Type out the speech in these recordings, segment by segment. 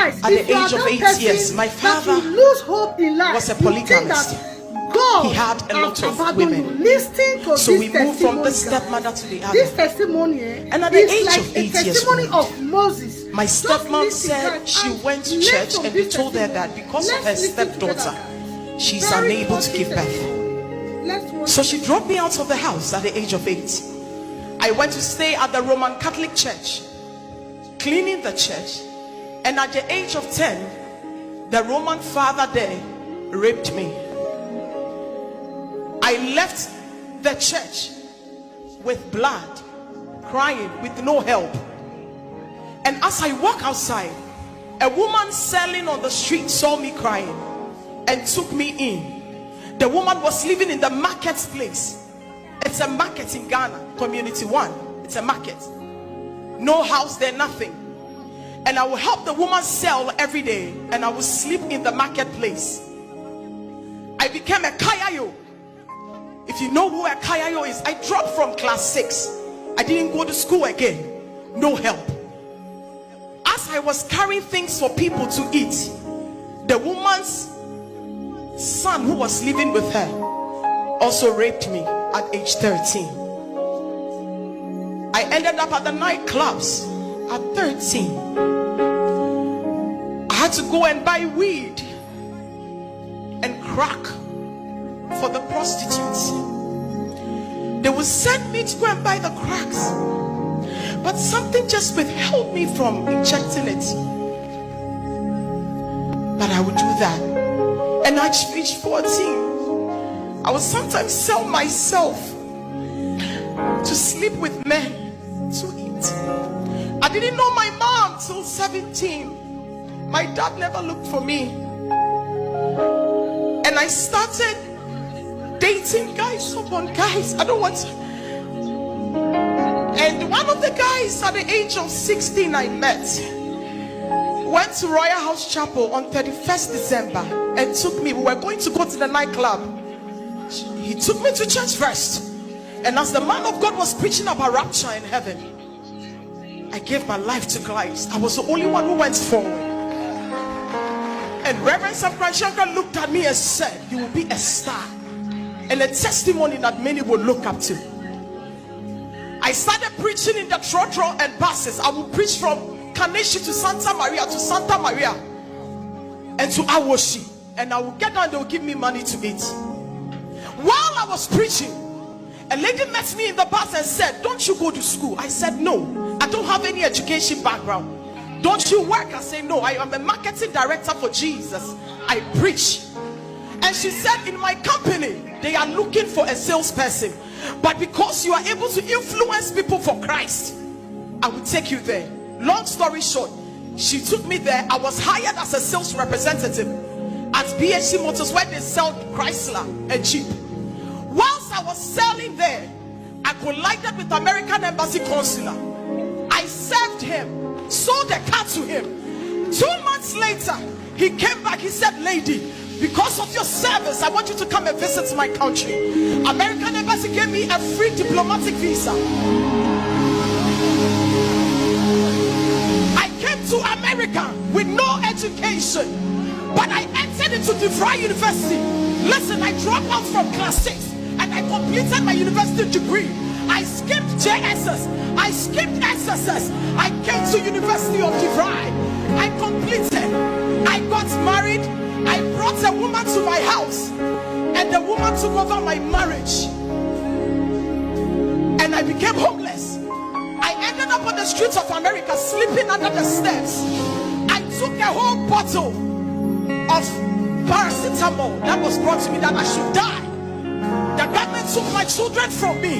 Guys, at the age of 8 years, my father lose hope in life, was a polygamist. God he had a lot of women. To so we moved from the stepmother to the other. This testimony, and at the age like of 8 years testimony old, of Moses. my stepmom said she went to church and they told her that because of her stepdaughter, she's unable to give birth. So she dropped me out of the house at the age of 8. I went to stay at the Roman Catholic Church, cleaning the church, and at the age of 10, the Roman father there raped me. I left the church with blood, crying with no help. And as I walk outside, a woman selling on the street saw me crying and took me in. The woman was living in the marketplace. It's a market in Ghana, Community 1. It's a market. No house there, nothing. And I will help the woman sell every day, and I will sleep in the marketplace. I became a kayayo. If you know who a kayayo is, I dropped from class 6. I didn't go to school again. No help. As I was carrying things for people to eat, the woman's son who was living with her also raped me at age 13. I ended up at the nightclubs at 13. I had to go and buy weed and crack for the prostitutes. They would send me to go and buy the cracks, but something just withheld me from injecting it. But I would do that. And at age 14, I would sometimes sell myself to sleep with men to eat. I didn't know my mom till 17. My dad never looked for me. And I started dating guys upon guys. I don't want to. And one of the guys at the age of 16 I met went to Royal House Chapel on 31st December and took me. We were going to go to the nightclub. He took me to church first. And as the man of God was preaching about rapture in heaven, I gave my life to Christ. I was the only one who went forward. And Reverend Sam Shankar looked at me and said, "You will be a star and a testimony that many will look up to." I started preaching in the trotro and buses. I would preach from Kaneshi to Santa Maria and to Awoshi, and I would get down, they would give me money to eat. While I was preaching, a lady met me in the bus and said, "Don't you go to school?" I said, "No, I don't have any education background." "Don't you work?" I say, "No, I am a marketing director for Jesus. I preach." And she said, "In my company, they are looking for a salesperson, but because you are able to influence people for Christ, I will take you there." Long story short, she took me there. I was hired as a sales representative at BHC Motors, where they sell Chrysler and Jeep. Whilst I was selling there, I collided with American Embassy consular. I served him, sold the car to him. 2 months later, he came back. He said, "Lady, because of your service, I want you to come and visit my country." American Embassy gave me a free diplomatic visa. I came to America with no education, but I entered into DeVry University. Listen, I dropped out from class 6 and I completed my university degree. I skipped JSS. I skipped SSS. I came to University of DeVry. I completed. I got married. I brought a woman to my house, and the woman took over my marriage, and I became homeless. I ended up on the streets of America, sleeping under the steps. I took a whole bottle of paracetamol that was brought to me that I should die. The government took my children from me.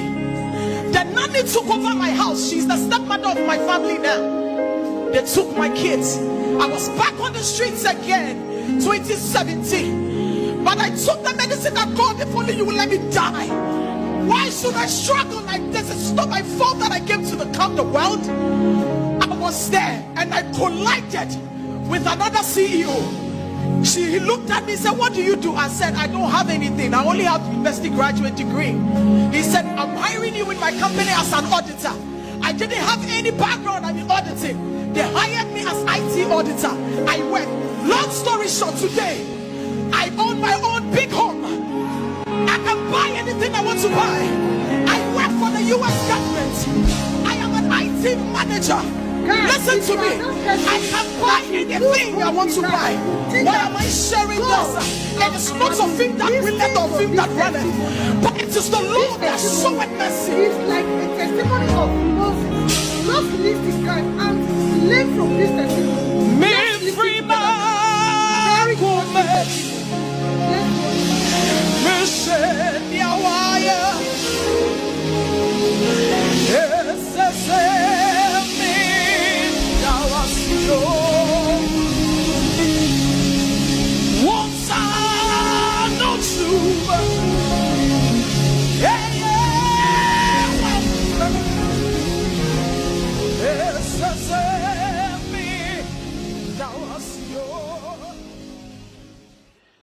The nanny took over my house. She's the stepmother of my family now. They took my kids. I was back on the streets again. 2017, but I took the medicine that God, if only you will let me die. Why should I struggle like this? It's not my fault that I came to the world. I was there and I collided with another CEO. He looked at me and said, "What do you do?" I said, "I don't have anything. I only have university graduate degree." He said, "I'm hiring you in my company as an auditor." I I didn't have any background in auditing. They hired me as IT auditor. I work. Long story short, today I own my own big home. I can buy anything I want to buy. I work for the US government. I am an IT manager. Listen to me. I can buy anything I want to buy. Why am I sharing this? It is not of him that willeth or of him that runneth, but it is the Lord that showeth mercy. It's like a testimony of Moses. Just lift his hand and learn from this testimony. Me free man, woman, me shed your wire. Yes, me, now I see you. Once I know you. Yeah, yeah. Yes, me, now I see you.